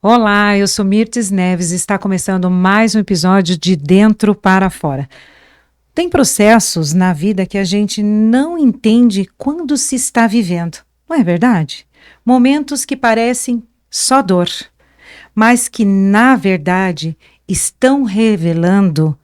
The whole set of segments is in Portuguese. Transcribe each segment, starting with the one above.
Olá, eu sou Mirtes Neves e está começando mais um episódio de Dentro para Fora. Tem processos na vida que a gente não entende quando se está vivendo, não é verdade? Momentos que parecem só dor, mas que na verdade estão revelando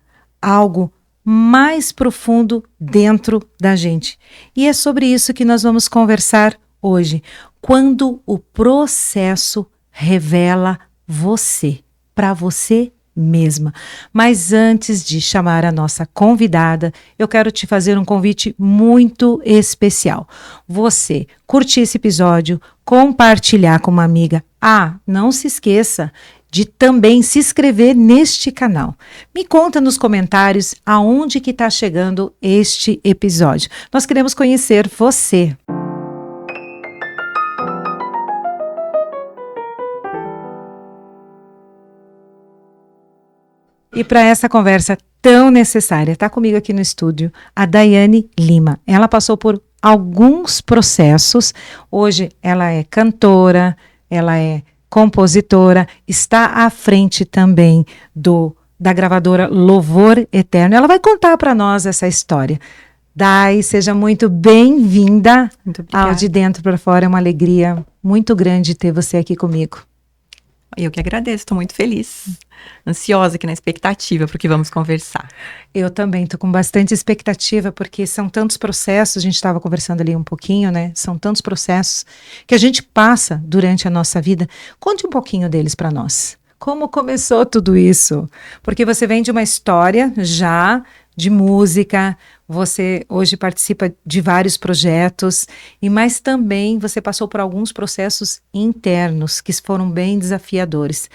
algo mais profundo dentro da gente. E é sobre isso que nós vamos conversar hoje. Quando o processo revela você, para você mesma. Mas antes de chamar a nossa convidada, eu quero te fazer um convite muito especial. Você curtir esse episódio, compartilhar com uma amiga. Não se esqueça de também se inscrever neste canal. Me conta nos comentários aonde que está chegando este episódio. Nós queremos conhecer você. E para essa conversa tão necessária, está comigo aqui no estúdio a Daiane Lima. Ela passou por alguns processos. Hoje ela é cantora, ela é compositora, está à frente também da gravadora Louvor Eterno. Ela vai contar para nós essa história. Dai, seja muito bem-vinda ao De Dentro para Fora. É uma alegria muito grande ter você aqui comigo. Eu que agradeço, estou muito feliz, ansiosa aqui na expectativa para o que vamos conversar. Eu também estou com bastante expectativa, porque são tantos processos, a gente estava conversando ali um pouquinho, né? São tantos processos que a gente passa durante a nossa vida. Conte um pouquinho deles para nós. Como começou tudo isso? Porque você vem de uma história já de música, você hoje participa de vários projetos, mas também você passou por alguns processos internos que foram bem desafiadores.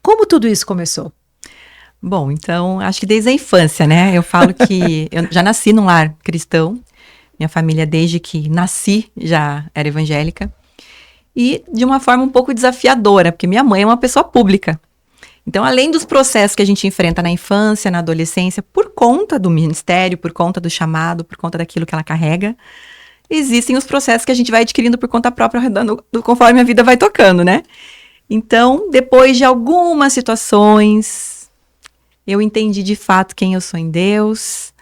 Como tudo isso começou? Bom, então, acho que desde a infância, né? Eu falo que eu já nasci num lar cristão, minha família desde que nasci já era evangélica, e de uma forma um pouco desafiadora, porque minha mãe é uma pessoa pública. Então, além dos processos que a gente enfrenta na infância, na adolescência, por conta do ministério, por conta do chamado, por conta daquilo que ela carrega, existem os processos que a gente vai adquirindo por conta própria, conforme a vida vai tocando, né? Então, depois de algumas situações, eu entendi de fato quem eu sou em Deus,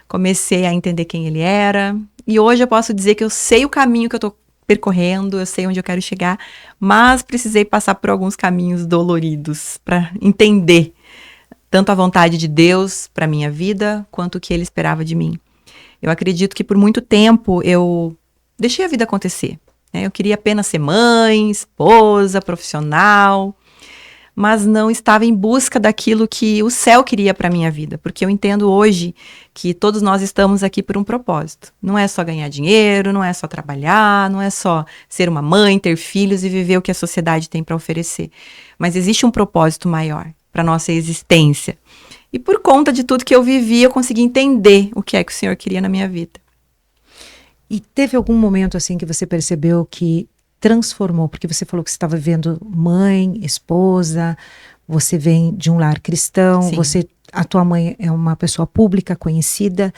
comecei a entender quem Ele era, e hoje eu posso dizer que eu sei o caminho que eu estou percorrendo, eu sei onde eu quero chegar, mas precisei passar por alguns caminhos doloridos para entender tanto a vontade de Deus para minha vida, quanto o que Ele esperava de mim. Eu acredito que por muito tempo eu deixei a vida acontecer, né? Eu queria apenas ser mãe, esposa, profissional, mas não estava em busca daquilo que o céu queria para a minha vida, porque eu entendo hoje que todos nós estamos aqui por um propósito. Não é só ganhar dinheiro, não é só trabalhar, não é só ser uma mãe, ter filhos e viver o que a sociedade tem para oferecer, mas existe um propósito maior para a nossa existência. E por conta de tudo que eu vivi, eu consegui entender o que é que o Senhor queria na minha vida. E teve algum momento assim que você percebeu que transformou, porque você falou que você estava vivendo mãe, esposa, você vem de um lar cristão, a tua mãe é uma pessoa pública, conhecida,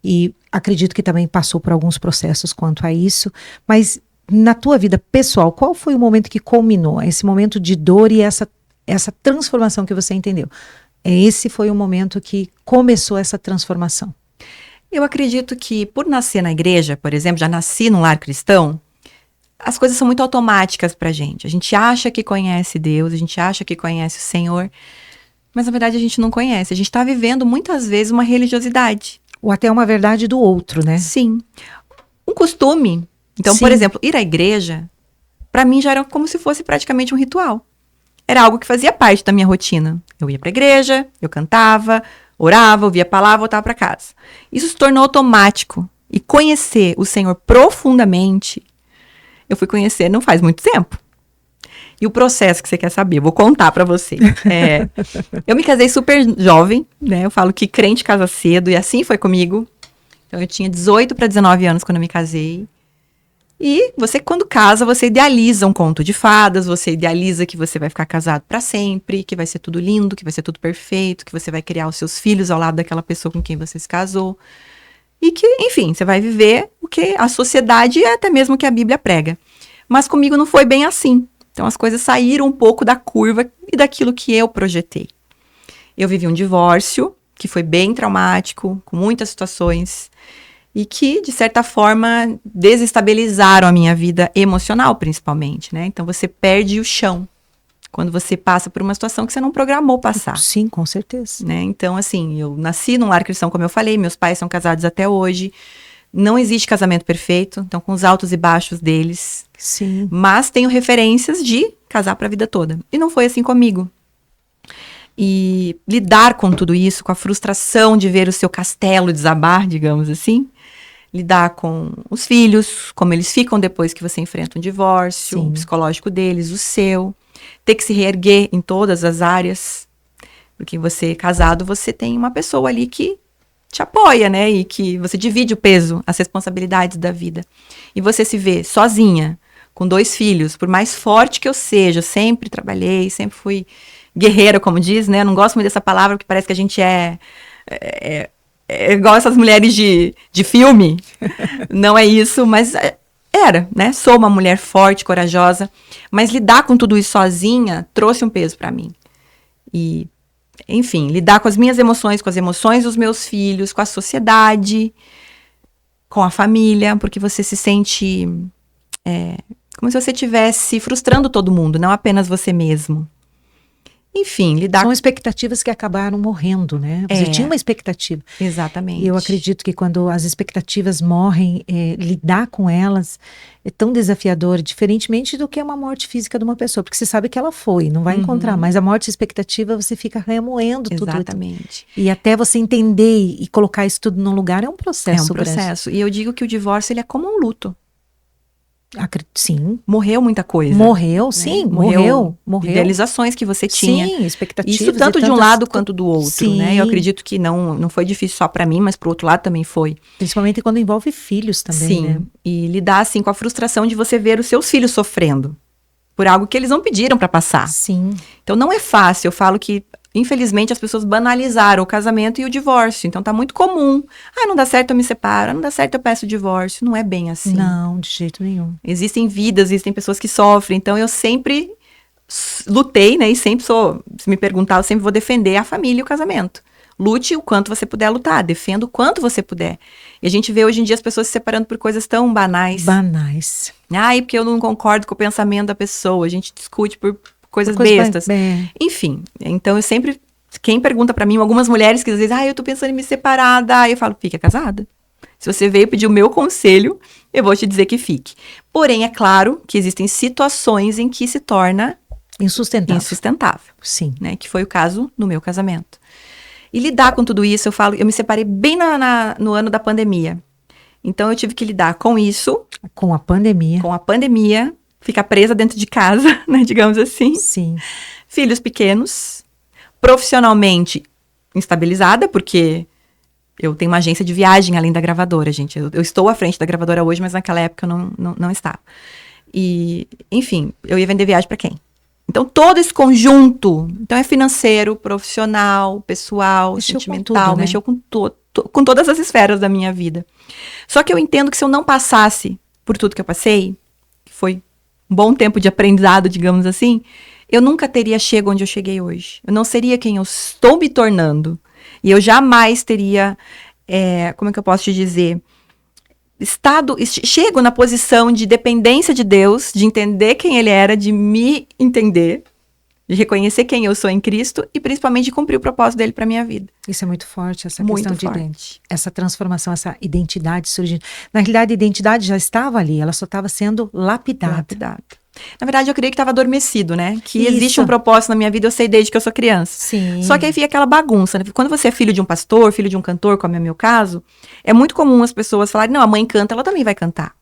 e acredito que também passou por alguns processos quanto a isso, mas na tua vida pessoal, qual foi o momento que culminou, esse momento de dor e essa transformação que você entendeu? Esse foi o momento que começou essa transformação. Eu acredito que por nascer na igreja, por exemplo, já nasci num lar cristão, as coisas são muito automáticas pra gente. A gente acha que conhece Deus, a gente acha que conhece o Senhor, mas na verdade a gente não conhece. A gente está vivendo muitas vezes uma religiosidade. Ou até uma verdade do outro, né? Sim. Um costume. Então, por exemplo, ir à igreja, pra mim já era como se fosse praticamente um ritual. Era algo que fazia parte da minha rotina. Eu ia pra igreja, eu cantava, orava, ouvia a palavra, voltava pra casa. Isso se tornou automático. E conhecer o Senhor profundamente, eu fui conhecer não faz muito tempo. E o processo que você quer saber, eu vou contar pra você. Eu me casei super jovem, né? Eu falo que crente casa cedo, e assim foi comigo. Então, eu tinha 18 para 19 anos quando eu me casei. E você, quando casa, você idealiza um conto de fadas, você idealiza que você vai ficar casado pra sempre, que vai ser tudo lindo, que vai ser tudo perfeito, que você vai criar os seus filhos ao lado daquela pessoa com quem você se casou. E que, enfim, você vai viver o que a sociedade e até mesmo o que a Bíblia prega. Mas comigo não foi bem assim. Então as coisas saíram um pouco da curva e daquilo que eu projetei. Eu vivi um divórcio que foi bem traumático, com muitas situações, e que, de certa forma, desestabilizaram a minha vida emocional, principalmente, né? Então você perde o chão quando você passa por uma situação que você não programou passar. Sim, com certeza. Né? Então, assim, eu nasci num lar cristão, como eu falei, meus pais são casados até hoje. Não existe casamento perfeito, então com os altos e baixos deles. Sim. Mas tenho referências de casar para a vida toda. E não foi assim comigo. E lidar com tudo isso, com a frustração de ver o seu castelo desabar, digamos assim. Lidar com os filhos, como eles ficam depois que você enfrenta um divórcio, Sim. o psicológico deles, o seu. Ter que se reerguer em todas as áreas. Porque você, casado, você tem uma pessoa ali que te apoia, né? E que você divide o peso, as responsabilidades da vida. E você se vê sozinha, com 2 filhos, por mais forte que eu seja, eu sempre trabalhei, sempre fui guerreira, como diz, né? Eu não gosto muito dessa palavra, porque parece que a gente é igual essas mulheres de filme. Não é isso, mas era, né? Sou uma mulher forte, corajosa, mas lidar com tudo isso sozinha trouxe um peso para mim. E, enfim, lidar com as minhas emoções, com as emoções dos meus filhos, com a sociedade, com a família, porque você se sente como se você estivesse frustrando todo mundo, não apenas você mesmo. Enfim, lidar São expectativas que acabaram morrendo, né? Você tinha uma expectativa. Exatamente. E eu acredito que quando as expectativas morrem, lidar com elas é tão desafiador, diferentemente do que é uma morte física de uma pessoa, porque você sabe que ela foi, não vai encontrar, mas a morte expectativa você fica remoendo tudo. Exatamente. E até você entender e colocar isso tudo no lugar é um processo. É um processo. E eu digo que o divórcio ele é como um luto. Sim. Morreu muita coisa. Morreu, né? sim, morreu. Idealizações que você tinha. Sim, expectativas. Isso tanto de um lado quanto do outro, sim. né? Eu acredito que não foi difícil só para mim, mas pro outro lado também foi. Principalmente quando envolve filhos também, sim, né? E lidar assim com a frustração de você ver os seus filhos sofrendo por algo que eles não pediram para passar. Sim. Então não é fácil, eu falo que infelizmente as pessoas banalizaram o casamento e o divórcio. Então tá muito comum. Não dá certo, eu me separo. Não dá certo, eu peço o divórcio. Não é bem assim. Não, de jeito nenhum. Existem vidas, existem pessoas que sofrem. Então eu sempre lutei, né? E sempre se me perguntar, eu sempre vou defender a família e o casamento. Lute o quanto você puder lutar. Defenda o quanto você puder. E a gente vê hoje em dia as pessoas se separando por coisas tão banais. Banais. Porque eu não concordo com o pensamento da pessoa. A gente discute por coisas bestas. Enfim, então eu sempre... Quem pergunta pra mim, algumas mulheres que às vezes, eu tô pensando em me separar, eu falo, fica casada. Se você veio pedir o meu conselho, eu vou te dizer que fique. Porém, é claro que existem situações em que se torna insustentável. Sim. Né? Que foi o caso no meu casamento. E lidar com tudo isso, eu me separei bem no ano da pandemia. Então eu tive que lidar com isso. Com a pandemia. Ficar presa dentro de casa, né, digamos assim. Sim. Filhos pequenos, profissionalmente instabilizada, porque eu tenho uma agência de viagem além da gravadora, gente. Eu estou à frente da gravadora hoje, mas naquela época eu não estava. E, enfim, eu ia vender viagem para quem? Então, todo esse conjunto, então é financeiro, profissional, pessoal, sentimental, mexeu com todas as esferas da minha vida. Só que eu entendo que se eu não passasse por tudo que eu passei, que foi um bom tempo de aprendizado, digamos assim, eu nunca teria chegado onde eu cheguei hoje. Eu não seria quem eu estou me tornando. E eu jamais teria, como é que eu posso te dizer, chego na posição de dependência de Deus, de entender quem Ele era, de me entender, de reconhecer quem eu sou em Cristo e principalmente de cumprir o propósito dele para minha vida. Isso é muito forte, essa muito questão forte. Essa transformação, essa identidade surgindo. Na realidade, a identidade já estava ali, ela só estava sendo lapidada. Na verdade, eu creio que estava adormecido, né? Que existe um propósito na minha vida, eu sei desde que eu sou criança. Sim. Só que aí fica aquela bagunça, né? Quando você é filho de um pastor, filho de um cantor, como é o meu caso, é muito comum as pessoas falarem, não, a mãe canta, ela também vai cantar.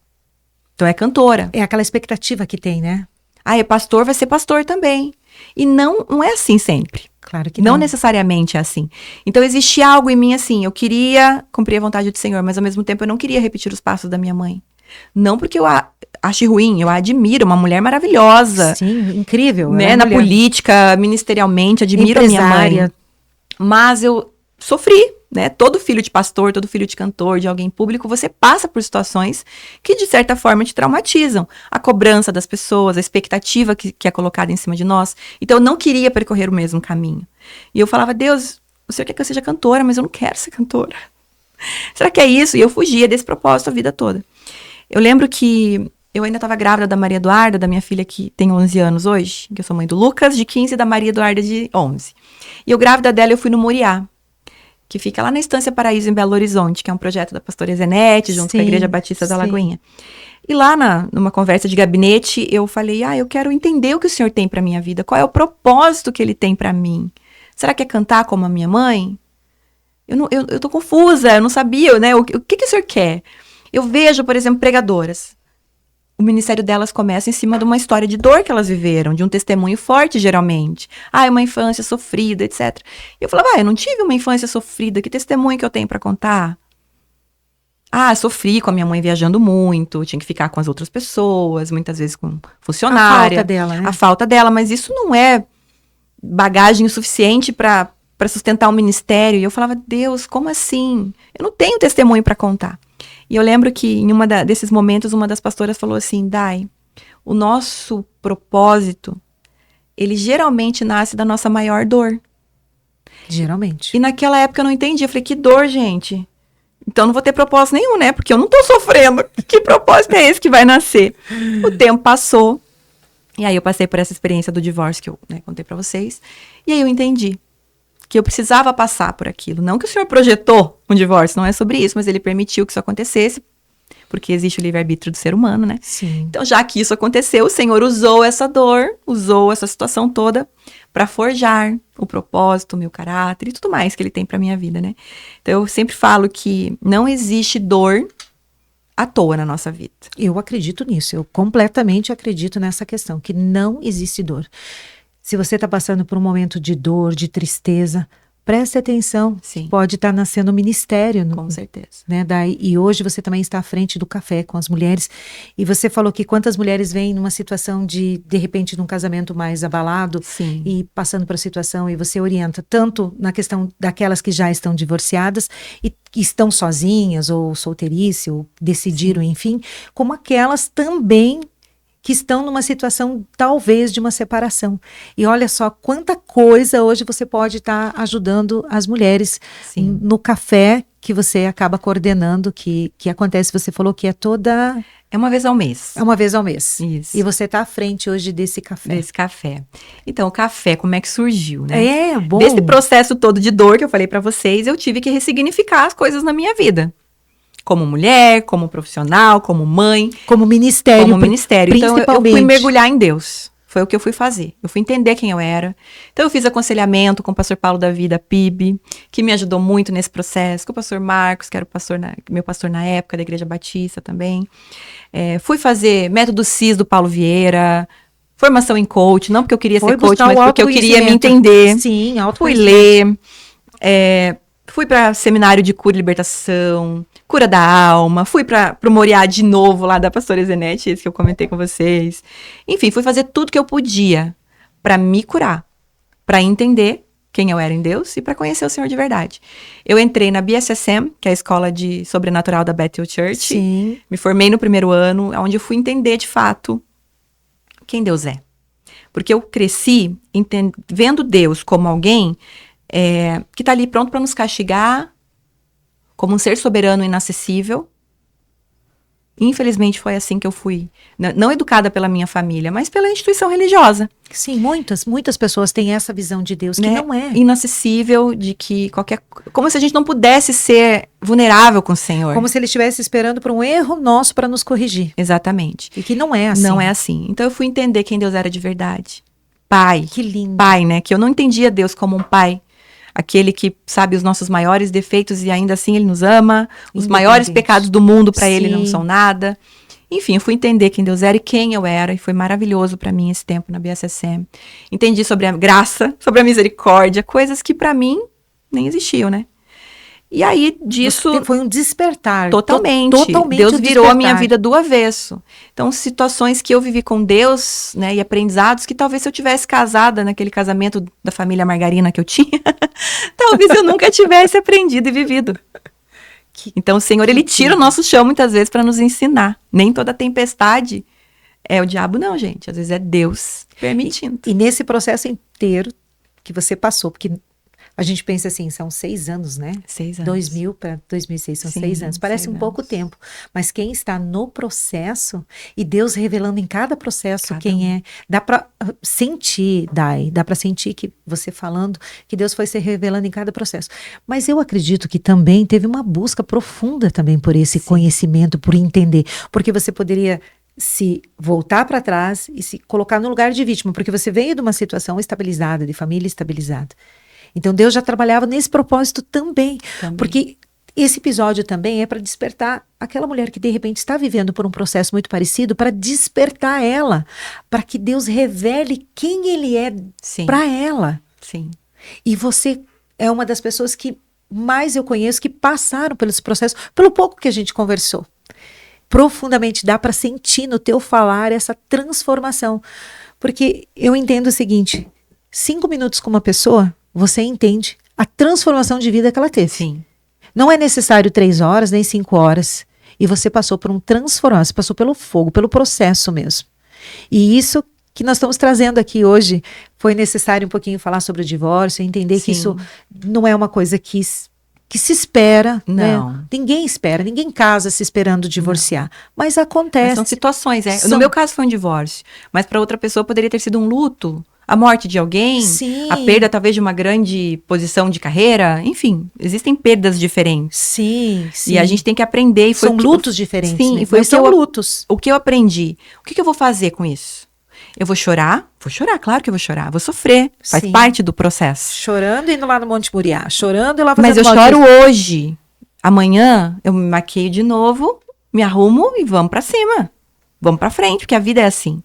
Então é cantora. É aquela expectativa que tem, né? É pastor, vai ser pastor também. E não é assim sempre. Claro que não. Não necessariamente é assim. Então existia algo em mim assim, eu queria cumprir a vontade do Senhor, mas ao mesmo tempo eu não queria repetir os passos da minha mãe. Não porque eu ache ruim, eu a admiro, uma mulher maravilhosa. Sim, incrível. Né? Na política, ministerialmente, admiro a minha mãe. Mas eu sofri né? Todo filho de pastor, todo filho de cantor, de alguém público, você passa por situações que, de certa forma, te traumatizam. A cobrança das pessoas, a expectativa que é colocada em cima de nós. Então, eu não queria percorrer o mesmo caminho. E eu falava, Deus, o Senhor quer que eu seja cantora, mas eu não quero ser cantora. Será que é isso? E eu fugia desse propósito a vida toda. Eu lembro que eu ainda estava grávida da Maria Eduarda, da minha filha que tem 11 anos hoje, que eu sou mãe do Lucas, de 15, e da Maria Eduarda, de 11. E eu grávida dela, eu fui no Moriá, que fica lá na Estância Paraíso, em Belo Horizonte, que é um projeto da pastora Zenete, junto com a Igreja Batista da Lagoinha. E lá, numa conversa de gabinete, eu falei, eu quero entender o que o Senhor tem para minha vida, qual é o propósito que Ele tem para mim. Será que é cantar como a minha mãe? Eu tô confusa, eu não sabia, né? O que o Senhor quer? Eu vejo, por exemplo, pregadoras. O ministério delas começa em cima de uma história de dor que elas viveram, de um testemunho forte, geralmente. Uma infância sofrida, etc. E eu falava, eu não tive uma infância sofrida, que testemunho que eu tenho para contar? Sofri com a minha mãe viajando muito, tinha que ficar com as outras pessoas, muitas vezes com funcionária. A falta dela, né? A falta dela, mas isso não é bagagem o suficiente para sustentar um ministério. E eu falava, Deus, como assim? Eu não tenho testemunho para contar. E eu lembro que em desses momentos, uma das pastoras falou assim, Dai, o nosso propósito, ele geralmente nasce da nossa maior dor. Geralmente. E naquela época eu não entendi. Eu falei, que dor, gente? Então não vou ter propósito nenhum, né? Porque eu não tô sofrendo. Que propósito é esse que vai nascer? O tempo passou. E aí eu passei por essa experiência do divórcio que eu contei pra vocês. E aí eu entendi que eu precisava passar por aquilo. Não que o Senhor projetou um divórcio, não é sobre isso, mas Ele permitiu que isso acontecesse, porque existe o livre-arbítrio do ser humano, né? Sim. Então, já que isso aconteceu, o Senhor usou essa dor, usou essa situação toda para forjar o propósito, o meu caráter e tudo mais que Ele tem para minha vida, né? Então, eu sempre falo que não existe dor à toa na nossa vida. Eu acredito nisso, eu completamente acredito nessa questão, que não existe dor. Se você está passando por um momento de dor, de tristeza, preste atenção. Sim. Pode estar nascendo um ministério. Com certeza. Né? E hoje você também está à frente do café com as mulheres. E você falou que quantas mulheres vêm numa situação de repente, num casamento mais abalado. Sim. E passando por a situação, e você orienta tanto na questão daquelas que já estão divorciadas e que estão sozinhas, ou solteirice, ou decidiram, sim, enfim, como aquelas também que estão numa situação, talvez, de uma separação. E olha só quanta coisa hoje você pode estar ajudando as mulheres. Sim. No café que você acaba coordenando, que acontece, você falou que é toda... É uma vez ao mês. É uma vez ao mês. Isso. E você está à frente hoje desse café. Desse café. Então, o café, como é que surgiu, né? Bom. Desse processo todo de dor que eu falei para vocês, eu tive que ressignificar as coisas na minha vida. Como mulher, como profissional, como mãe. Como ministério. Como ministério. Então, eu fui mergulhar em Deus. Foi o que eu fui fazer. Eu fui entender quem eu era. Então, eu fiz aconselhamento com o pastor Paulo da Vida, PIB, que me ajudou muito nesse processo. Com o pastor Marcos, que era meu pastor na época, da Igreja Batista também. Fui fazer método CIS do Paulo Vieira. Formação em coach. Não porque eu queria ser coach, mas porque eu queria me entender. Sim, fui ler. Fui para seminário de cura e libertação, cura da alma, fui para o Moriá de novo, lá da pastora Zenete, esse que eu comentei com vocês. Enfim, fui fazer tudo que eu podia para me curar, para entender quem eu era em Deus e para conhecer o Senhor de verdade. Eu entrei na BSSM, que é a escola de sobrenatural da Bethel Church. Sim. Me formei no primeiro ano, onde eu fui entender de fato quem Deus é. Porque eu cresci vendo Deus como alguém que está ali pronto para nos castigar, como um ser soberano e inacessível. Infelizmente foi assim que eu fui, não educada pela minha família, mas pela instituição religiosa. Sim, muitas pessoas têm essa visão de Deus, que não é. Inacessível, de que como se a gente não pudesse ser vulnerável com o Senhor. Como se Ele estivesse esperando por um erro nosso para nos corrigir. Exatamente. E que não é assim. Não é assim. Então eu fui entender quem Deus era de verdade. Pai. Que lindo. Pai, né? Que eu não entendia Deus como um pai. Aquele que sabe os nossos maiores defeitos e ainda assim Ele nos ama. Os maiores pecados do mundo para Ele não são nada. Enfim, eu fui entender quem Deus era e quem eu era. E foi maravilhoso para mim esse tempo na BSSM. Entendi sobre a graça, sobre a misericórdia. Coisas que para mim nem existiam, né? E aí, disso... Foi um despertar. Totalmente. Totalmente Deus virou despertar. a minha vida do avesso. Então, situações que eu vivi com Deus, né, e aprendizados que talvez se eu tivesse casada naquele casamento da família Margarina que eu tinha, talvez eu nunca tivesse aprendido e vivido. Então, o Senhor, ele tira o nosso chão muitas vezes para nos ensinar. Nem toda tempestade é o diabo, não, gente. Às vezes é Deus permitindo. E nesse processo inteiro que você passou, porque a gente pensa assim, são 6 anos, né? 6 anos. 2000 para 2006, são 6 anos. Parece um pouco tempo, mas quem está no processo, e Deus revelando em cada processo quem é, dá para sentir, dá para sentir que você falando, que Deus foi se revelando em cada processo. Mas eu acredito que também teve uma busca profunda também por esse conhecimento, por entender, porque você poderia se voltar para trás e se colocar no lugar de vítima, porque você veio de uma situação estabilizada, de família estabilizada. Então Deus já trabalhava nesse propósito também. Porque esse episódio também é para despertar aquela mulher que de repente está vivendo por um processo muito parecido, para despertar ela, para que Deus revele quem Ele é para ela. Sim. E você é uma das pessoas que mais eu conheço que passaram pelo esse processo, pelo pouco que a gente conversou. Profundamente dá para sentir no teu falar essa transformação. Porque eu entendo o seguinte, 5 minutos com uma pessoa, você entende a transformação de vida que ela teve. Sim. Não é necessário 3 horas, nem 5 horas. E você passou por um transformação, você passou pelo fogo, pelo processo mesmo. E isso que nós estamos trazendo aqui hoje, foi necessário um pouquinho falar sobre o divórcio, entender que isso não é uma coisa que se espera. Não. Né? Ninguém espera, ninguém casa se esperando divorciar. Não. Mas acontece. Mas são situações, No meu caso foi um divórcio, mas para outra pessoa poderia ter sido um luto. A morte de alguém, a perda talvez de uma grande posição de carreira, enfim, existem perdas diferentes. Sim. E a gente tem que aprender. São lutos diferentes. Sim, né? foi são lutos. O que eu aprendi? O que eu vou fazer com isso? Eu vou chorar? Vou chorar, claro que eu vou chorar. Vou sofrer, faz parte do processo. Chorando e indo lá no Monte Moriá, chorando e lá fazendo. Mas eu choro hoje. Amanhã eu me maqueio de novo, me arrumo e vamos pra cima. Vamos pra frente, porque a vida é assim.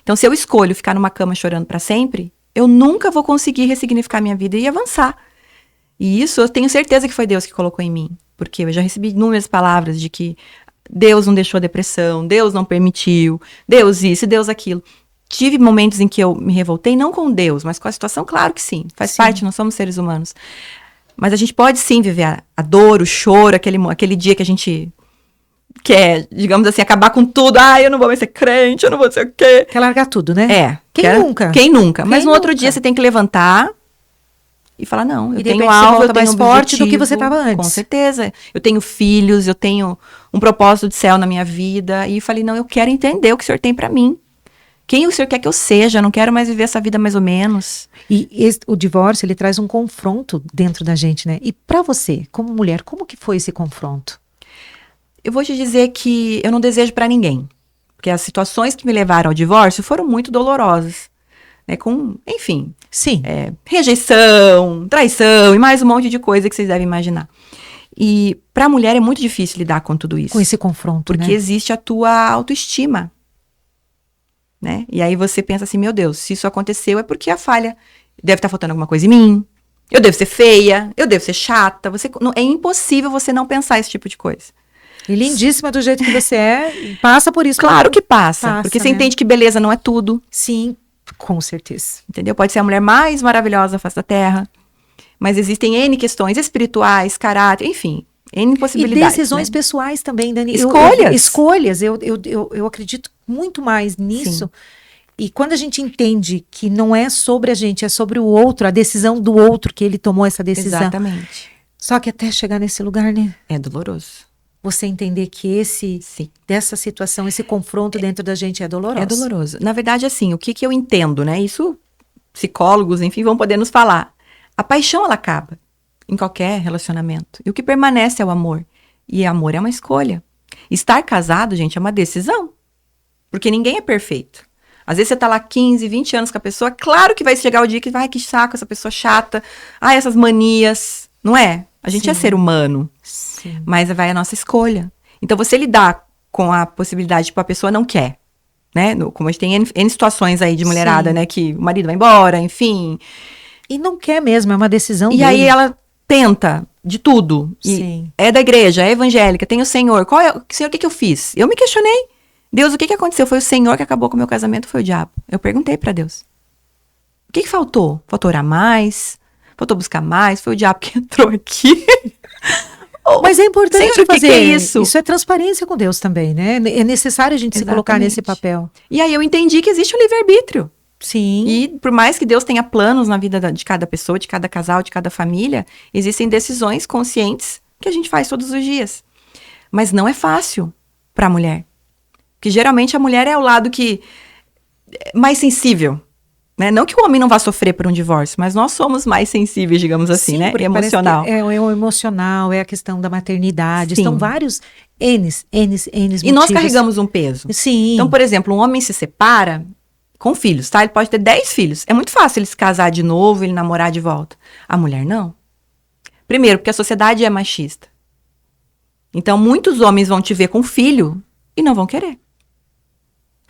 Então, se eu escolho ficar numa cama chorando para sempre, eu nunca vou conseguir ressignificar minha vida e avançar. E isso eu tenho certeza que foi Deus que colocou em mim. Porque eu já recebi inúmeras palavras de que Deus não deixou a depressão, Deus não permitiu, Deus isso, Deus aquilo. Tive momentos em que eu me revoltei, não com Deus, mas com a situação, claro que sim. Faz parte, nós somos seres humanos. Mas a gente pode sim viver a dor, o choro, aquele dia que a gente... quer, digamos assim, acabar com tudo. Eu não vou mais ser crente, eu não vou ser o quê. Quer largar tudo, né? Quem nunca? Mas no outro dia você tem que levantar e falar, não, eu tenho algo, eu tenho mais forte do que você estava antes. Com certeza. Eu tenho filhos, eu tenho um propósito de céu na minha vida. E falei, não, eu quero entender o que o Senhor tem para mim. Quem o Senhor quer que eu seja? Eu não quero mais viver essa vida mais ou menos. E o divórcio, ele traz um confronto dentro da gente, né? E para você, como mulher, como que foi esse confronto? Eu vou te dizer que eu não desejo para ninguém. Porque as situações que me levaram ao divórcio foram muito dolorosas. Né? Enfim. Sim. Rejeição, traição e mais um monte de coisa que vocês devem imaginar. E para a mulher é muito difícil lidar com tudo isso. Com esse confronto, porque existe a tua autoestima. Né? E aí você pensa assim, meu Deus, se isso aconteceu é porque a falha deve estar faltando alguma coisa em mim. Eu devo ser feia, eu devo ser chata. É impossível você não pensar esse tipo de coisa. E lindíssima do jeito que você é, passa por isso. Claro que passa, porque você entende que beleza não é tudo. Sim, com certeza. Entendeu? Pode ser a mulher mais maravilhosa da face da terra, mas existem N questões espirituais, caráter, enfim, N possibilidades. E decisões pessoais também, Dani. Escolhas. Eu acredito muito mais nisso. Sim. E quando a gente entende que não é sobre a gente, é sobre o outro, a decisão do outro, que ele tomou essa decisão. Exatamente. Só que até chegar nesse lugar, né? É doloroso. Você entender que dessa situação, esse confronto dentro da gente é doloroso. É doloroso. Na verdade, assim, o que eu entendo, né? Isso, psicólogos, enfim, vão poder nos falar. A paixão, ela acaba em qualquer relacionamento. E o que permanece é o amor. E amor é uma escolha. Estar casado, gente, é uma decisão. Porque ninguém é perfeito. Às vezes você tá lá 15, 20 anos com a pessoa, claro que vai chegar o dia que vai, que saco, essa pessoa chata. Essas manias. Não é? A gente é ser humano. Sim. Mas vai a nossa escolha. Então, você lidar com a possibilidade, tipo, a pessoa não quer, né? Como a gente tem N situações aí de mulherada, né? Que o marido vai embora, enfim. E não quer mesmo, é uma decisão dele. E aí ela tenta de tudo. E Sim. é da igreja, é evangélica, tem o Senhor. Senhor, o que eu fiz? Eu me questionei. Deus, o que aconteceu? Foi o Senhor que acabou com o meu casamento, foi o diabo? Eu perguntei pra Deus. O que faltou? Faltou orar mais? Faltou buscar mais? Foi o diabo que entrou aqui? Mas é importante Senhor, fazer que é isso? Isso é transparência com Deus também, né? É necessário a gente se colocar nesse papel. E aí eu entendi que existe o livre-arbítrio. Sim. E por mais que Deus tenha planos na vida de cada pessoa, de cada casal, de cada família, existem decisões conscientes que a gente faz todos os dias. Mas não é fácil para a mulher. Porque geralmente a mulher é o lado que é mais sensível. Né? Não que o homem não vá sofrer por um divórcio, mas nós somos mais sensíveis, digamos assim, Sim, né? porque Emocional. É o emocional, é a questão da maternidade. Sim. São vários N's motivos. E nós carregamos um peso. Sim. Então, por exemplo, um homem se separa com filhos, tá? Ele pode ter 10 filhos. É muito fácil ele se casar de novo, ele namorar de volta. A mulher não. Primeiro, porque a sociedade é machista. Então, muitos homens vão te ver com filho e não vão querer.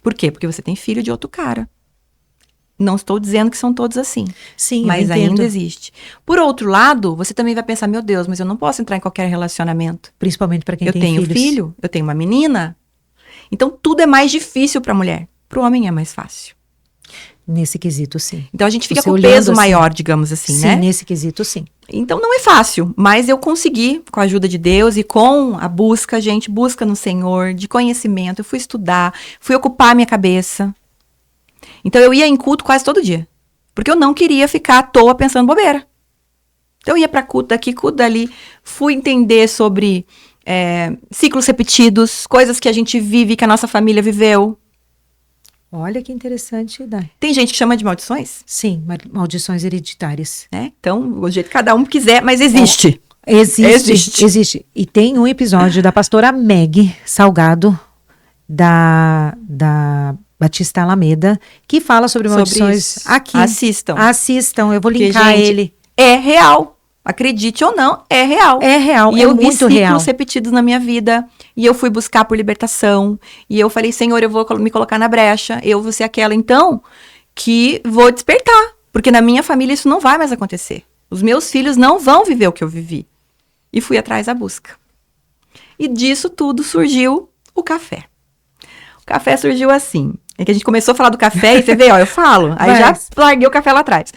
Por quê? Porque você tem filho de outro cara. Não estou dizendo que são todos assim. Sim, mas eu entendo. ainda existe. Por outro lado, você também vai pensar, meu Deus, mas eu não posso entrar em qualquer relacionamento. Principalmente para quem tem filhos. Eu tenho filho, eu tenho uma menina. Então, tudo é mais difícil para a mulher. Para o homem é mais fácil. Nesse quesito, sim. Então, a gente fica Você com olhando peso assim, maior, digamos assim, sim, né? Nesse quesito, sim. Então, não é fácil. Mas eu consegui, com a ajuda de Deus e com a busca, a gente busca no Senhor, de conhecimento. Eu fui estudar, fui ocupar a minha cabeça. Então, eu ia em culto quase todo dia. Porque eu não queria ficar à toa pensando bobeira. Então, eu ia para culto daqui, culto dali. Fui entender sobre ciclos repetidos, coisas que a gente vive, que a nossa família viveu. Olha que interessante, Dai. Tem gente que chama de maldições? Sim, maldições hereditárias. Né? Então, o jeito que cada um quiser, mas existe. Existe. E tem um episódio da pastora Meg Salgado, da Batista Alameda, que fala sobre maldições isso. aqui. Assistam, eu vou linkar gente, ele. É real. Acredite ou não, é real. É real, e é eu vi muito ciclos real. repetidos na minha vida. E eu fui buscar por libertação. E eu falei, Senhor, eu vou me colocar na brecha. Eu vou ser aquela, então, que vou despertar. Porque na minha família isso não vai mais acontecer. Os meus filhos não vão viver o que eu vivi. E fui atrás da busca. E disso tudo surgiu o café. O café surgiu assim. É que a gente começou a falar do café e você vê, ó, eu falo. Aí já larguei o café lá atrás.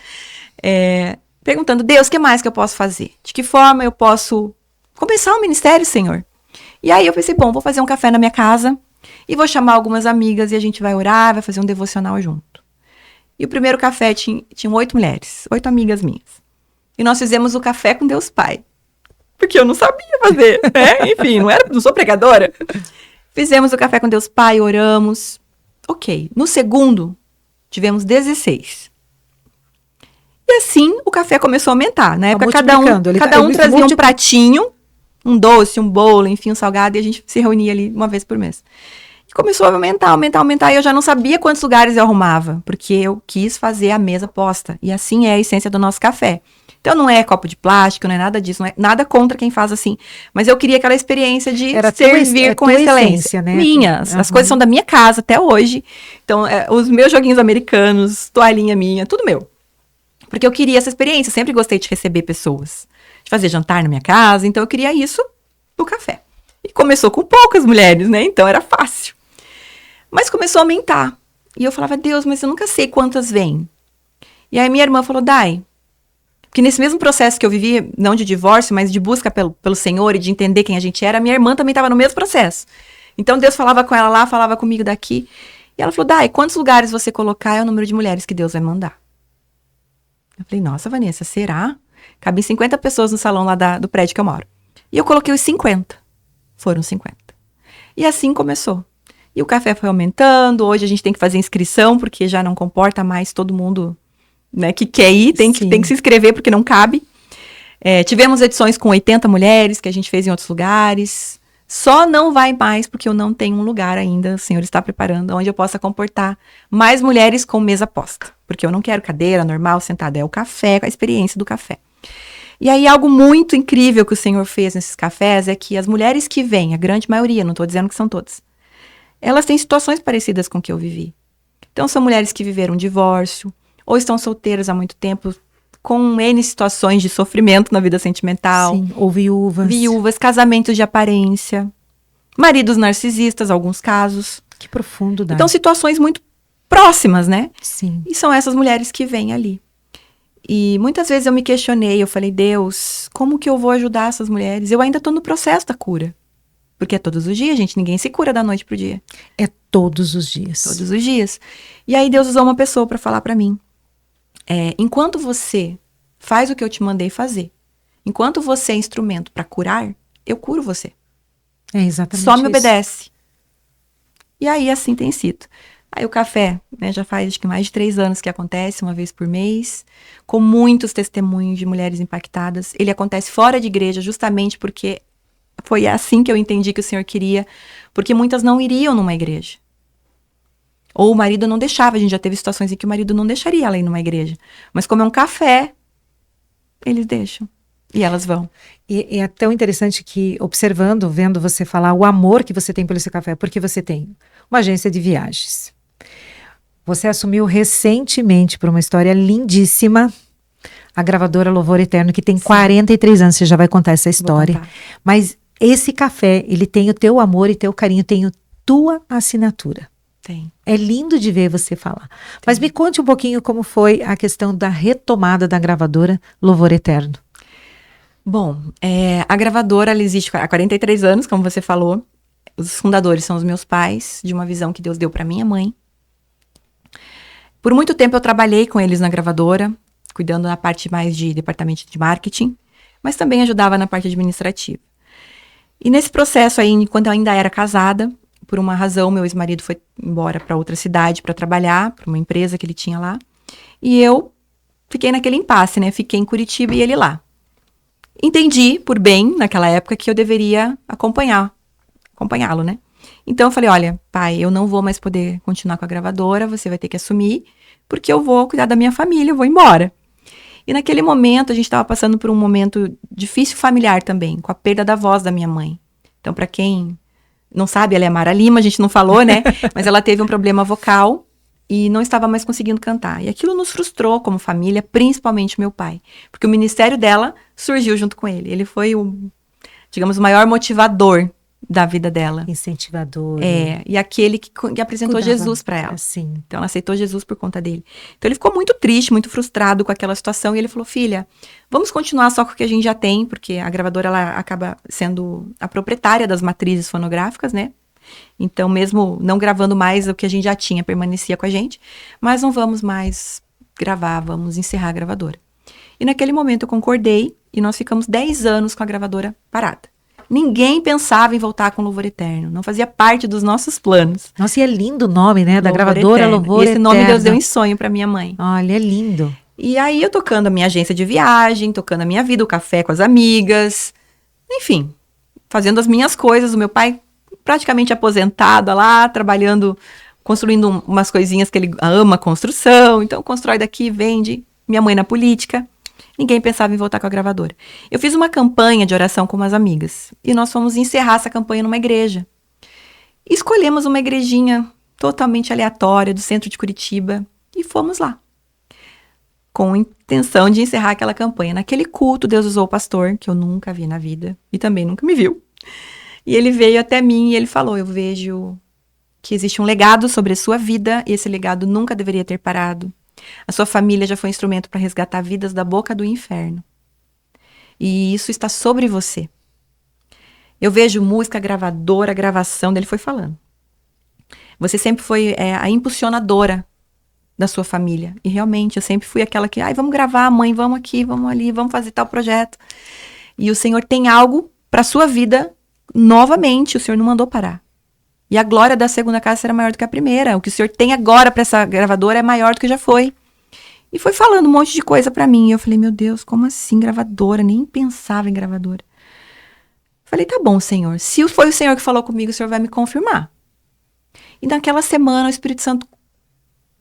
Perguntando, Deus, o que mais que eu posso fazer? De que forma eu posso começar o ministério, Senhor? E aí eu pensei, bom, vou fazer um café na minha casa e vou chamar algumas amigas e a gente vai orar, vai fazer um devocional junto. E o primeiro café tinha 8 mulheres, 8 amigas minhas. E nós fizemos o café com Deus Pai. Porque eu não sabia fazer, né? Enfim, não sou pregadora. Fizemos o café com Deus Pai, oramos. Ok. No segundo, tivemos 16. E assim, o café começou a aumentar. Na época, cada um trazia um pratinho, um doce, um bolo, enfim, um salgado, e a gente se reunia ali uma vez por mês. E começou a aumentar, e eu já não sabia quantos lugares eu arrumava, porque eu quis fazer a mesa posta. E assim é a essência do nosso café. Então, não é copo de plástico, não é nada disso, não é nada contra quem faz assim. Mas eu queria aquela experiência de servir com excelência. Né? As coisas são da minha casa até hoje. Então, os meus joguinhos americanos, toalhinha minha, tudo meu. Porque eu queria essa experiência, eu sempre gostei de receber pessoas, de fazer jantar na minha casa, então eu queria isso no café. E começou com poucas mulheres, né? Então era fácil. Mas começou a aumentar. E eu falava, Deus, mas eu nunca sei quantas vêm. E aí minha irmã falou, Dai, que nesse mesmo processo que eu vivi, não de divórcio, mas de busca pelo Senhor e de entender quem a gente era, minha irmã também estava no mesmo processo. Então Deus falava com ela lá, falava comigo daqui. E ela falou, Dai, quantos lugares você colocar é o número de mulheres que Deus vai mandar. Eu falei, nossa, Vanessa, será? Cabem 50 pessoas no salão lá do prédio que eu moro. E eu coloquei os 50. Foram 50. E assim começou. E o café foi aumentando. Hoje a gente tem que fazer inscrição, porque já não comporta mais todo mundo, né, que quer ir. Tem que se inscrever, porque não cabe. Tivemos edições com 80 mulheres, que a gente fez em outros lugares. Só não vai mais, porque eu não tenho um lugar ainda, o Senhor está preparando, onde eu possa comportar mais mulheres com mesa posta. Porque eu não quero cadeira normal, sentada, é o café, a experiência do café. E aí, algo muito incrível que o Senhor fez nesses cafés é que as mulheres que vêm, a grande maioria, não estou dizendo que são todas, elas têm situações parecidas com o que eu vivi. Então, são mulheres que viveram divórcio, ou estão solteiras há muito tempo, com N situações de sofrimento na vida sentimental. Sim, ou viúvas. Viúvas, casamentos de aparência, maridos narcisistas, alguns casos. Que profundo, Dai. Então, situações muito próximas, né? Sim. E são essas mulheres que vêm ali. E muitas vezes eu me questionei, eu falei, Deus, como que eu vou ajudar essas mulheres? Eu ainda estou no processo da cura. Porque é todos os dias, gente, ninguém se cura da noite pro dia. É todos os dias. Todos os dias. E aí Deus usou uma pessoa para falar para mim. Enquanto você faz o que eu te mandei fazer, enquanto você é instrumento para curar, eu curo você. É exatamente Só me isso. obedece. E aí assim tem sido. Aí o café, né, já faz acho que mais de 3 anos que acontece, uma vez por mês, com muitos testemunhos de mulheres impactadas. Ele acontece fora de igreja justamente porque foi assim que eu entendi que o Senhor queria, porque muitas não iriam numa igreja. Ou o marido não deixava, a gente já teve situações em que o marido não deixaria ela ir numa igreja. Mas como é um café, eles deixam. E elas vão. E é tão interessante que, observando, vendo você falar o amor que você tem pelo esse café, porque você tem uma agência de viagens. Você assumiu recentemente, por uma história lindíssima, a gravadora Louvor Eterno, que tem 43 anos, você já vai contar essa história. Mas esse café, ele tem o teu amor e teu carinho, tem a tua assinatura. Tem. É lindo de ver você falar. Mas me conte um pouquinho como foi a questão da retomada da gravadora Louvor Eterno. Bom, a gravadora ela existe há 43 anos, como você falou. Os fundadores são os meus pais, de uma visão que Deus deu para minha mãe. Por muito tempo eu trabalhei com eles na gravadora, cuidando na parte mais de departamento de marketing, mas também ajudava na parte administrativa. E nesse processo aí, enquanto eu ainda era casada, por uma razão, meu ex-marido foi embora para outra cidade para trabalhar, para uma empresa que ele tinha lá. E eu fiquei naquele impasse, né? Fiquei em Curitiba e ele lá. Entendi, por bem, naquela época, que eu deveria acompanhá-lo, né? Então eu falei, olha, pai, eu não vou mais poder continuar com a gravadora, você vai ter que assumir, porque eu vou cuidar da minha família, eu vou embora. E naquele momento, a gente estava passando por um momento difícil familiar também, com a perda da voz da minha mãe. Então, para quem não sabe, ela é Mara Lima, a gente não falou, né? Mas ela teve um problema vocal e não estava mais conseguindo cantar. E aquilo nos frustrou como família, principalmente meu pai. Porque o ministério dela surgiu junto com ele. Ele foi digamos, o maior motivador da vida dela. Incentivador. E aquele que apresentou Cuidava, Jesus para ela. Assim. Então, ela aceitou Jesus por conta dele. Então, ele ficou muito triste, muito frustrado com aquela situação. E ele falou, filha, vamos continuar só com o que a gente já tem, porque a gravadora, ela acaba sendo a proprietária das matrizes fonográficas, né? Então, mesmo não gravando mais o que a gente já tinha, permanecia com a gente. Mas não vamos mais gravar, vamos encerrar a gravadora. E naquele momento eu concordei e nós ficamos 10 anos com a gravadora parada. Ninguém pensava em voltar com Louvor Eterno. Não fazia parte dos nossos planos. Nossa, e é lindo o nome, né? Da Louvor gravadora Eterno. Louvor Eterno. E esse nome Deus deu em sonho para minha mãe. Olha, é lindo. E aí eu tocando a minha agência de viagem, tocando a minha vida, o café com as amigas. Enfim, fazendo as minhas coisas. O meu pai praticamente aposentado lá, trabalhando, construindo umas coisinhas que ele ama, construção. Então, constrói daqui, vende. Minha mãe na política. Ninguém pensava em voltar com a gravadora. Eu fiz uma campanha de oração com umas amigas. E nós fomos encerrar essa campanha numa igreja. E escolhemos uma igrejinha totalmente aleatória do centro de Curitiba. E fomos lá. Com a intenção de encerrar aquela campanha. Naquele culto, Deus usou o pastor, que eu nunca vi na vida. E também nunca me viu. E ele veio até mim e ele falou, eu vejo que existe um legado sobre a sua vida. E esse legado nunca deveria ter parado. A sua família já foi instrumento para resgatar vidas da boca do inferno. E isso está sobre você. Eu vejo música, gravadora, gravação, dele foi falando. Você sempre foi a impulsionadora da sua família. E realmente, eu sempre fui aquela que, vamos gravar, mãe, vamos aqui, vamos ali, vamos fazer tal projeto. E o Senhor tem algo para a sua vida novamente, o Senhor não mandou parar. E a glória da segunda casa será maior do que a primeira. O que o Senhor tem agora para essa gravadora é maior do que já foi. E foi falando um monte de coisa para mim. E eu falei, meu Deus, como assim gravadora? Nem pensava em gravadora. Falei, tá bom, Senhor. Se foi o Senhor que falou comigo, o Senhor vai me confirmar. E naquela semana o Espírito Santo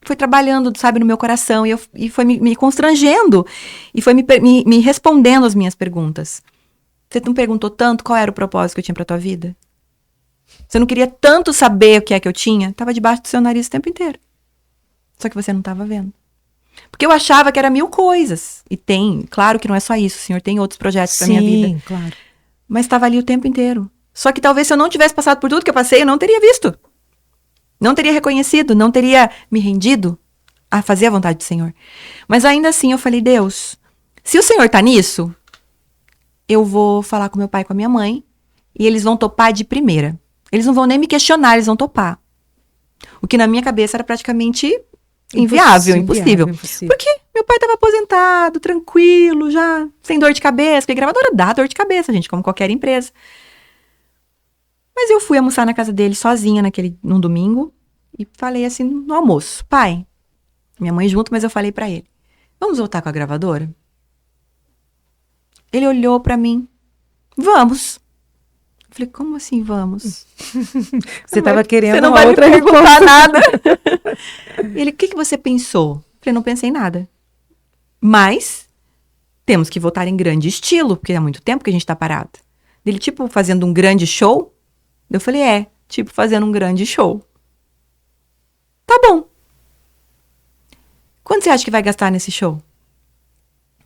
foi trabalhando, sabe, no meu coração. E foi me constrangendo. E foi me respondendo as minhas perguntas. Você não perguntou tanto qual era o propósito que eu tinha pra tua vida? Você não queria tanto saber o que é que eu tinha? Estava debaixo do seu nariz o tempo inteiro. Só que você não estava vendo. Porque eu achava que era 1000 coisas. E tem, claro que não é só isso, o Senhor tem outros projetos pra minha vida. Sim, claro. Mas estava ali o tempo inteiro. Só que talvez se eu não tivesse passado por tudo que eu passei, eu não teria visto. Não teria reconhecido, não teria me rendido a fazer a vontade do Senhor. Mas ainda assim eu falei, Deus, se o Senhor tá nisso, eu vou falar com meu pai e com a minha mãe, e eles vão topar de primeira. Eles não vão nem me questionar, eles vão topar. O que na minha cabeça era praticamente inviável, impossível. Porque meu pai estava aposentado, tranquilo, já sem dor de cabeça, porque gravadora dá dor de cabeça, gente, como qualquer empresa. Mas eu fui almoçar na casa dele sozinha num domingo e falei assim no almoço, pai, minha mãe junto, mas eu falei pra ele, vamos voltar com a gravadora? Ele olhou pra mim, vamos. Eu falei, como assim vamos? Você estava querendo você não uma vai outra me perguntar resposta. nada. Ele, o que você pensou? Eu falei, não pensei em nada. Mas temos que voltar em grande estilo, porque há muito tempo que a gente tá parado. Ele, tipo, fazendo um grande show? Eu falei, tipo, fazendo um grande show. Tá bom. Quanto você acha que vai gastar nesse show?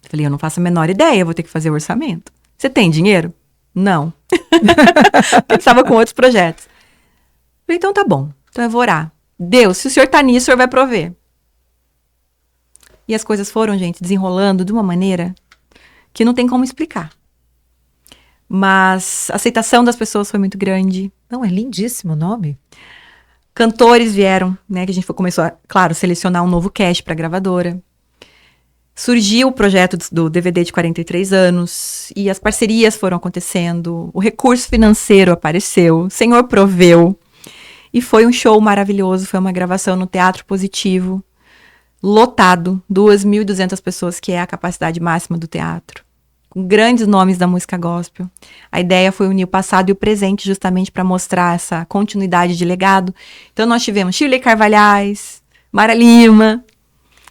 Eu falei, eu não faço a menor ideia, eu vou ter que fazer o orçamento. Você tem dinheiro? Não. Porque estava com outros projetos. Eu falei, então tá bom. Então eu vou orar. Deus, se o senhor tá nisso, o senhor vai prover. E as coisas foram, gente, desenrolando de uma maneira que não tem como explicar. Mas a aceitação das pessoas foi muito grande. Não, é lindíssimo o nome. Cantores vieram, né? Que a gente começou a, claro, selecionar um novo cast para a gravadora. Surgiu o projeto do DVD de 43 anos. E as parcerias foram acontecendo. O recurso financeiro apareceu. O Senhor proveu. E foi um show maravilhoso. Foi uma gravação no Teatro Positivo. Lotado. 2.200 pessoas, que é a capacidade máxima do teatro. Com grandes nomes da música gospel. A ideia foi unir o passado e o presente justamente para mostrar essa continuidade de legado. Então nós tivemos Shirley Carvalhais, Mara Lima.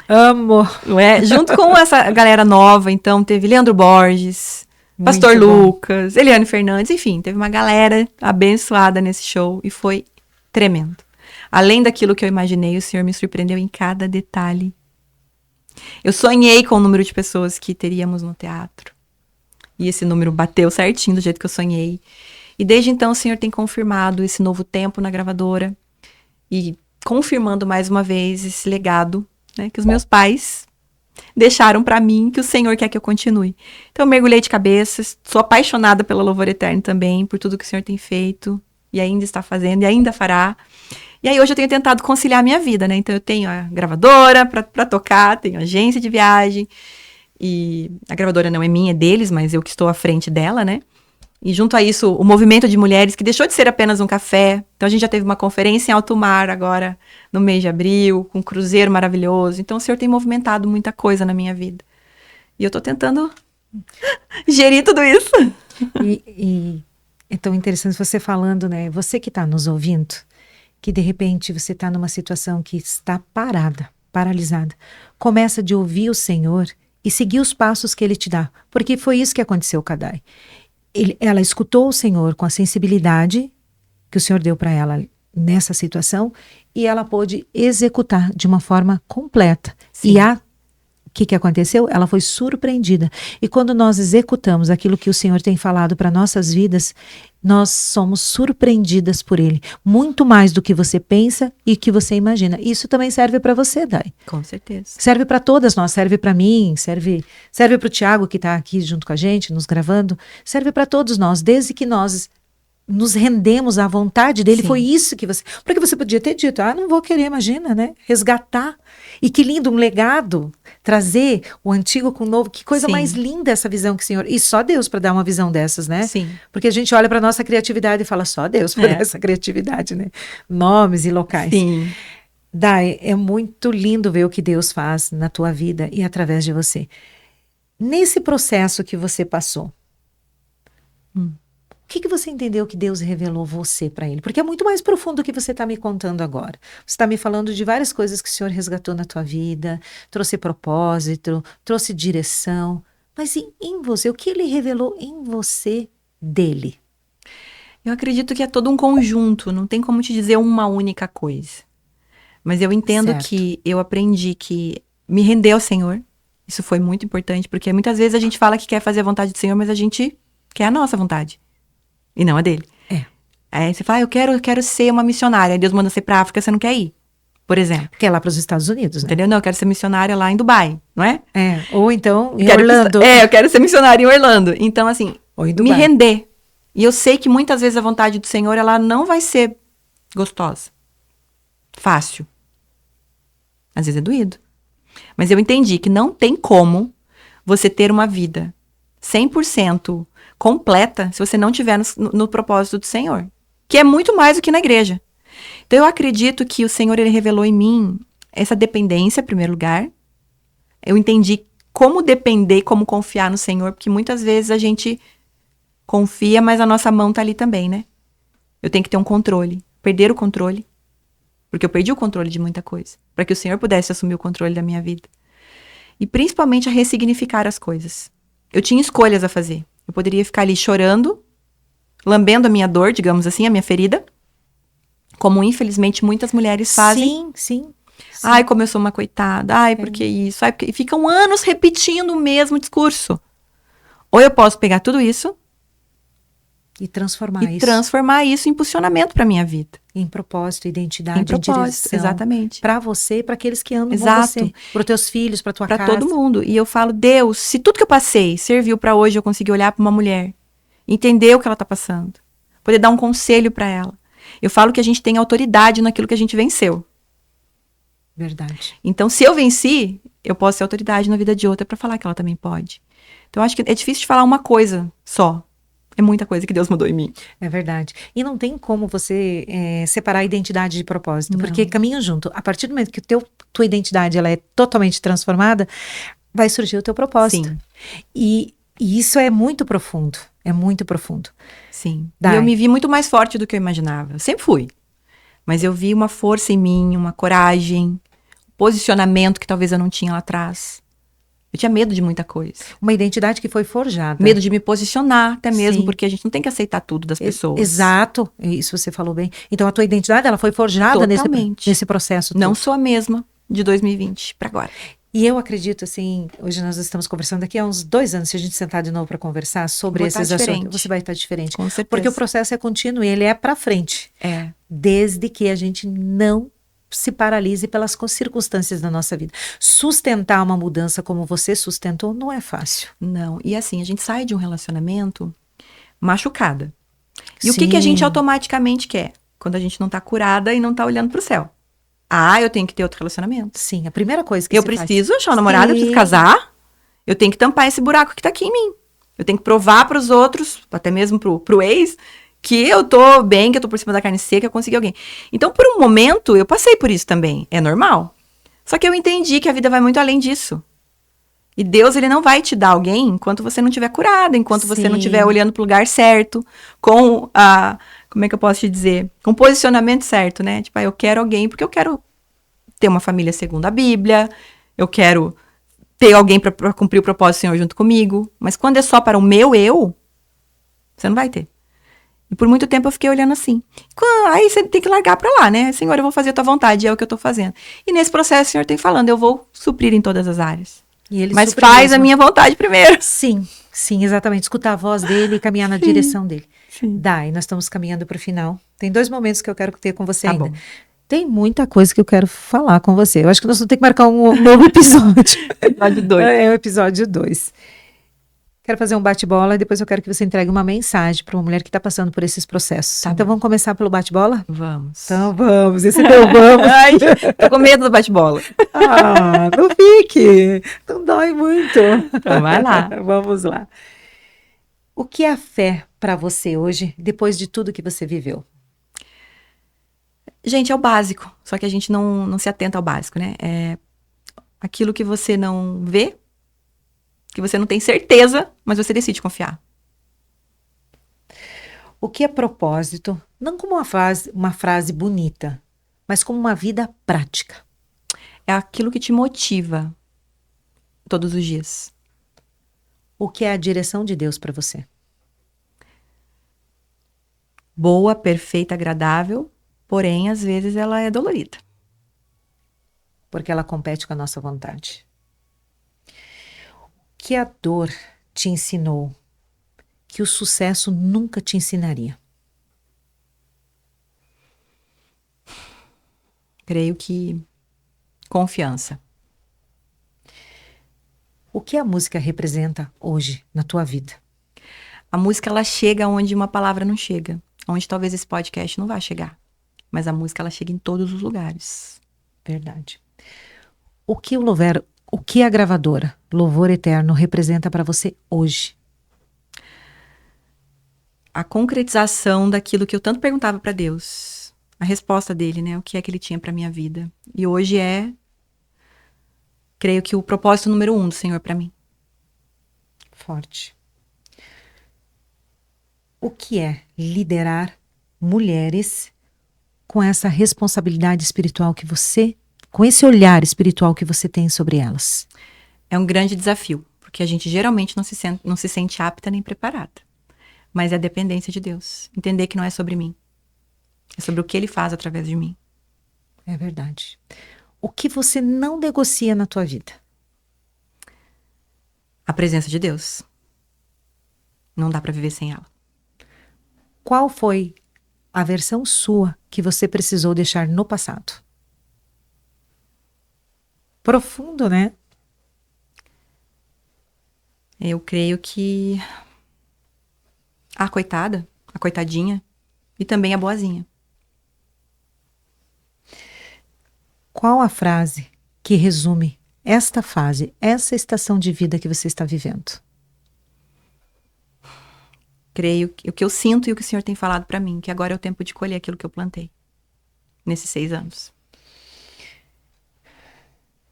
Amo. Não é? Junto com essa galera nova, então teve Leandro Borges, Muito Pastor bom. Lucas, Eliane Fernandes, enfim, teve uma galera abençoada nesse show e foi tremendo. Além daquilo que eu imaginei, o Senhor me surpreendeu em cada detalhe. Eu sonhei com o número de pessoas que teríamos no teatro. E esse número bateu certinho do jeito que eu sonhei. E desde então o Senhor tem confirmado esse novo tempo na gravadora. E confirmando mais uma vez esse legado, né, que os meus pais deixaram pra mim, que o Senhor quer que eu continue. Então eu mergulhei de cabeça, sou apaixonada pelo Louvor Eterno também, por tudo que o Senhor tem feito, e ainda está fazendo, e ainda fará. E aí hoje eu tenho tentado conciliar a minha vida, né? Então eu tenho a gravadora pra tocar, tenho a agência de viagem, e a gravadora não é minha, é deles, mas eu que estou à frente dela, né? E junto a isso, o movimento de mulheres, que deixou de ser apenas um café. Então a gente já teve uma conferência em alto mar agora, no mês de abril, com um cruzeiro maravilhoso. Então o Senhor tem movimentado muita coisa na minha vida. E eu tô tentando gerir tudo isso. E é tão interessante você falando, né? Você que está nos ouvindo, que de repente você está numa situação que está parada, paralisada. Começa de ouvir o Senhor e seguir os passos que Ele te dá. Porque foi isso que aconteceu com a Dai. Ela escutou o Senhor com a sensibilidade que o Senhor deu para ela nessa situação e ela pôde executar de uma forma completa. Sim. E o que aconteceu? Ela foi surpreendida. E quando nós executamos aquilo que o Senhor tem falado para nossas vidas, nós somos surpreendidas por Ele. Muito mais do que você pensa e que você imagina. Isso também serve para você, Dai. Com certeza. Serve para todas nós, serve para mim, serve para o Tiago que está aqui junto com a gente, nos gravando. Serve para todos nós, desde que nós nos rendemos à vontade dele. Sim. Foi isso que você... Porque você podia ter dito, não vou querer, imagina, né? Resgatar. E que lindo, um legado. Trazer o antigo com o novo. Que coisa Sim. mais linda essa visão que o Senhor... E só Deus para dar uma visão dessas, né? Sim. Porque a gente olha para nossa criatividade e fala, só Deus para dar essa criatividade, né? Nomes e locais. Sim. Dai, é muito lindo ver o que Deus faz na tua vida e através de você. Nesse processo que você passou, o que você entendeu que Deus revelou você para Ele? Porque é muito mais profundo do que você está me contando agora. Você está me falando de várias coisas que o Senhor resgatou na tua vida, trouxe propósito, trouxe direção. Mas em você, o que Ele revelou em você dele? Eu acredito que é todo um conjunto, não tem como te dizer uma única coisa. Mas eu entendo que eu aprendi que me render ao Senhor. Isso foi muito importante, porque muitas vezes a gente fala que quer fazer a vontade do Senhor, mas a gente quer a nossa vontade. E não a dele. Aí você fala, eu quero ser uma missionária. Aí Deus manda você pra África, você não quer ir, por exemplo. Que é lá para os Estados Unidos, né? Entendeu? Não, eu quero ser missionária lá em Dubai, não é? Ou então em Orlando. Eu quero ser missionária em Orlando. Então, assim, Ou em me Dubai. render. E eu sei que muitas vezes a vontade do Senhor, ela não vai ser gostosa. Fácil. Às vezes é doído. Mas eu entendi que não tem como você ter uma vida 100% completa se você não estiver no propósito do Senhor. Que é muito mais do que na igreja. Então, eu acredito que o Senhor, ele revelou em mim essa dependência, em primeiro lugar. Eu entendi como depender, como confiar no Senhor, porque muitas vezes a gente confia, mas a nossa mão tá ali também, né? Eu tenho que ter um controle, perder o controle, porque eu perdi o controle de muita coisa, para que o Senhor pudesse assumir o controle da minha vida. E principalmente a ressignificar as coisas. Eu tinha escolhas a fazer. Eu poderia ficar ali chorando, lambendo a minha dor, digamos assim, a minha ferida, como infelizmente muitas mulheres fazem. Sim. Ai, como eu sou uma coitada. Ai, porque isso. Ai, porque... E ficam anos repetindo o mesmo discurso. Ou eu posso pegar tudo isso e transformar isso em impulsionamento para minha vida. Em propósito, identidade, em direção. Exatamente. Para você e para aqueles que amam você. Para os teus filhos, para tua casa. Para todo mundo. E eu falo, Deus, se tudo que eu passei serviu para hoje eu conseguir olhar para uma mulher, entender o que ela tá passando, poder dar um conselho para ela. Eu falo que a gente tem autoridade naquilo que a gente venceu. Verdade. Então, se eu venci, eu posso ter autoridade na vida de outra para falar que ela também pode. Então, eu acho que é difícil de falar uma coisa só. É muita coisa que Deus mudou em mim. É verdade. E não tem como você separar a identidade de propósito, porque caminham junto. A partir do momento que tua identidade ela é totalmente transformada, vai surgir o teu propósito. Sim. E isso é muito profundo. É muito profundo. Sim. E eu me vi muito mais forte do que eu imaginava. Eu sempre fui. Mas eu vi uma força em mim, uma coragem, posicionamento que talvez eu não tinha lá atrás. Eu tinha medo de muita coisa. Uma identidade que foi forjada. Medo de me posicionar, até mesmo, Sim. Porque a gente não tem que aceitar tudo das pessoas. Exato, isso você falou bem. Então a tua identidade ela foi forjada nesse processo todo. Não sou a mesma de 2020 para agora. E eu acredito, assim, hoje nós estamos conversando, daqui a uns 2 anos, se a gente sentar de novo para conversar sobre esses assuntos, você vai estar diferente. Com certeza. Porque o processo é contínuo e ele é para frente. Desde que a gente não se paralise pelas circunstâncias da nossa vida. Sustentar uma mudança como você sustentou não é fácil. Não, e assim, a gente sai de um relacionamento machucada. E o que a gente automaticamente quer? Quando a gente não tá curada e não tá olhando pro céu. Eu tenho que ter outro relacionamento. Sim, a primeira coisa que eu preciso achar um namorado, eu preciso casar. Eu tenho que tampar esse buraco que tá aqui em mim. Eu tenho que provar pros outros, até mesmo pro ex, que eu tô bem, que eu tô por cima da carne seca, que eu consegui alguém. Então, por um momento, eu passei por isso também. É normal. Só que eu entendi que a vida vai muito além disso. E Deus, ele não vai te dar alguém enquanto você não estiver curada, enquanto você não estiver olhando pro lugar certo, com a... Como é que eu posso te dizer? Com o posicionamento certo, né? Tipo, eu quero alguém porque eu quero ter uma família segundo a Bíblia, eu quero ter alguém para cumprir o propósito do Senhor junto comigo. Mas quando é só para o meu eu, você não vai ter. E por muito tempo eu fiquei olhando assim. Aí você tem que largar para lá, né? Senhor, eu vou fazer a tua vontade, é o que eu tô fazendo. E nesse processo o Senhor tem falando, eu vou suprir em todas as áreas. Mas faz a minha vontade primeiro. Sim, exatamente. Escutar a voz dele e caminhar na direção dele. Sim. E nós estamos caminhando para o final. Tem 2 momentos que eu quero ter com você ainda. Bom. Tem muita coisa que eu quero falar com você. Eu acho que nós vamos ter que marcar um novo episódio. Episódio 2. É o episódio 2. Quero fazer um bate-bola e depois eu quero que você entregue uma mensagem para uma mulher que está passando por esses processos. Então vamos começar pelo bate-bola? Vamos. Então vamos. Esse teu vamos. Ai, tô com medo do bate-bola. Não fique. Não dói muito. Então vai lá. Vamos lá. O que é a fé para você hoje, depois de tudo que você viveu? Gente, é o básico. Só que a gente não se atenta ao básico, né? É aquilo que você não vê, que você não tem certeza, mas você decide confiar. O que é propósito? Não como uma frase bonita, mas como uma vida prática. É aquilo que te motiva todos os dias. O que é a direção de Deus para você? Boa, perfeita, agradável, porém, às vezes ela é dolorida. porque ela compete com a nossa vontade. Que a dor te ensinou que o sucesso nunca te ensinaria? Creio que confiança. O que a música representa hoje na tua vida? A música, ela chega onde uma palavra não chega. Onde talvez esse podcast não vá chegar. Mas a música, ela chega em todos os lugares. Verdade. O que a gravadora Louvor Eterno representa para você hoje? A concretização daquilo que eu tanto perguntava para Deus. A resposta dele, né? O que é que ele tinha para minha vida. E hoje creio que o propósito número 1 do Senhor para mim. Forte. O que é liderar mulheres com essa responsabilidade espiritual que você, com esse olhar espiritual que você tem sobre elas? É um grande desafio, porque a gente geralmente não se sente apta nem preparada. Mas é a dependência de Deus. Entender que não é sobre mim. É sobre o que Ele faz através de mim. É verdade. O que você não negocia na tua vida? A presença de Deus. Não dá para viver sem ela. Qual foi a versão sua que você precisou deixar no passado? Profundo, né? Eu creio que a coitada, a coitadinha e também a boazinha. Qual a frase que resume esta fase, essa estação de vida que você está vivendo? Creio que o que eu sinto e o que o Senhor tem falado para mim, que agora é o tempo de colher aquilo que eu plantei nesses 6 anos.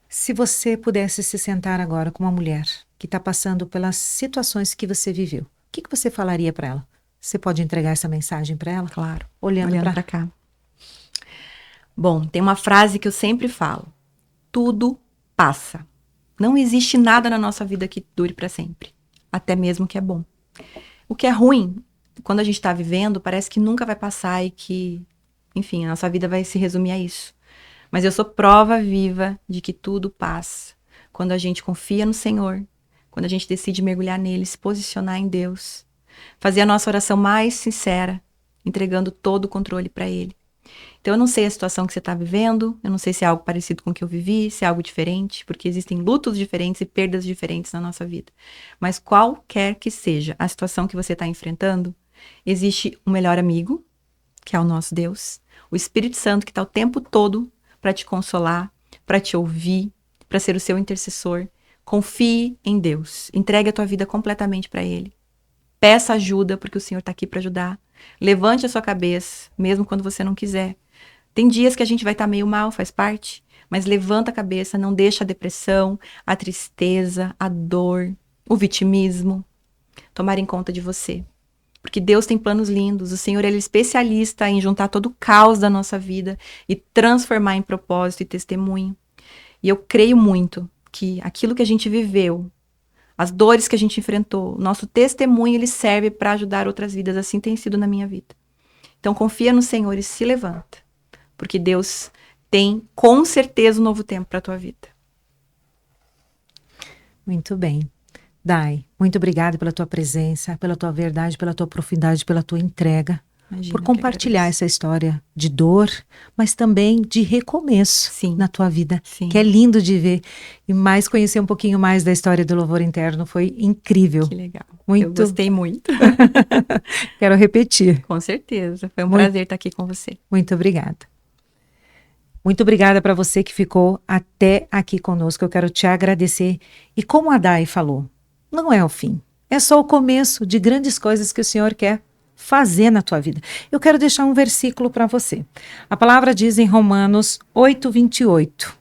Se você pudesse se sentar agora com uma mulher que está passando pelas situações que você viveu, o que você falaria para ela? Você pode entregar essa mensagem para ela? Claro. Olhando para cá. Bom, tem uma frase que eu sempre falo. Tudo passa. Não existe nada na nossa vida que dure para sempre. Até mesmo o que é bom. O que é ruim, quando a gente está vivendo, parece que nunca vai passar e que, enfim, a nossa vida vai se resumir a isso. Mas eu sou prova viva de que tudo passa. Quando a gente confia no Senhor, quando a gente decide mergulhar nele, se posicionar em Deus, fazer a nossa oração mais sincera, entregando todo o controle para Ele. Então eu não sei a situação que você está vivendo, eu não sei se é algo parecido com o que eu vivi, se é algo diferente, porque existem lutos diferentes e perdas diferentes na nossa vida. Mas qualquer que seja a situação que você está enfrentando, existe um melhor amigo, que é o nosso Deus, o Espírito Santo que está o tempo todo para te consolar, para te ouvir, para ser o seu intercessor. Confie em Deus, entregue a tua vida completamente para Ele. Peça ajuda, porque o Senhor está aqui para ajudar. Levante a sua cabeça, mesmo quando você não quiser. Tem dias que a gente vai estar meio mal, faz parte. Mas levanta a cabeça, não deixa a depressão, a tristeza, a dor, o vitimismo tomarem conta de você. Porque Deus tem planos lindos. O Senhor, Ele é especialista em juntar todo o caos da nossa vida e transformar em propósito e testemunho. E eu creio muito que aquilo que a gente viveu, as dores que a gente enfrentou, nosso testemunho, ele serve para ajudar outras vidas. Assim tem sido na minha vida. Então confia no Senhor e se levanta. Porque Deus tem com certeza um novo tempo para a tua vida. Muito bem. Dai, muito obrigada pela tua presença, pela tua verdade, pela tua profundidade, pela tua entrega. Imagina, por compartilhar essa história de dor, mas também de recomeço. Sim. Na tua vida. Sim. Que é lindo de ver. E mais conhecer um pouquinho mais da história do Louvor Interno foi incrível. Que legal. Muito. Eu gostei muito. Quero repetir. Com certeza. Foi um prazer estar aqui com você. Muito obrigada. Muito obrigada para você que ficou até aqui conosco. Eu quero te agradecer. E como a Dai falou, não é o fim. É só o começo de grandes coisas que o Senhor quer fazer na tua vida. Eu quero deixar um versículo para você. A palavra diz em Romanos 8:28.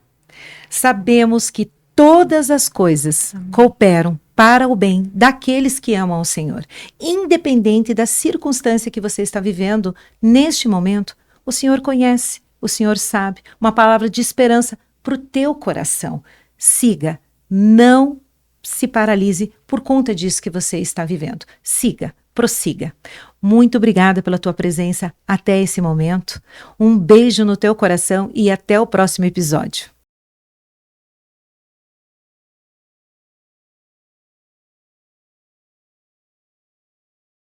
Sabemos que todas as coisas cooperam para o bem daqueles que amam o Senhor. Independente da circunstância que você está vivendo neste momento, o Senhor conhece, o Senhor sabe. Uma palavra de esperança para o teu coração. Siga, não se paralise por conta disso que você está vivendo. Siga. Prossiga. Muito obrigada pela tua presença até esse momento. Um beijo no teu coração e até o próximo episódio.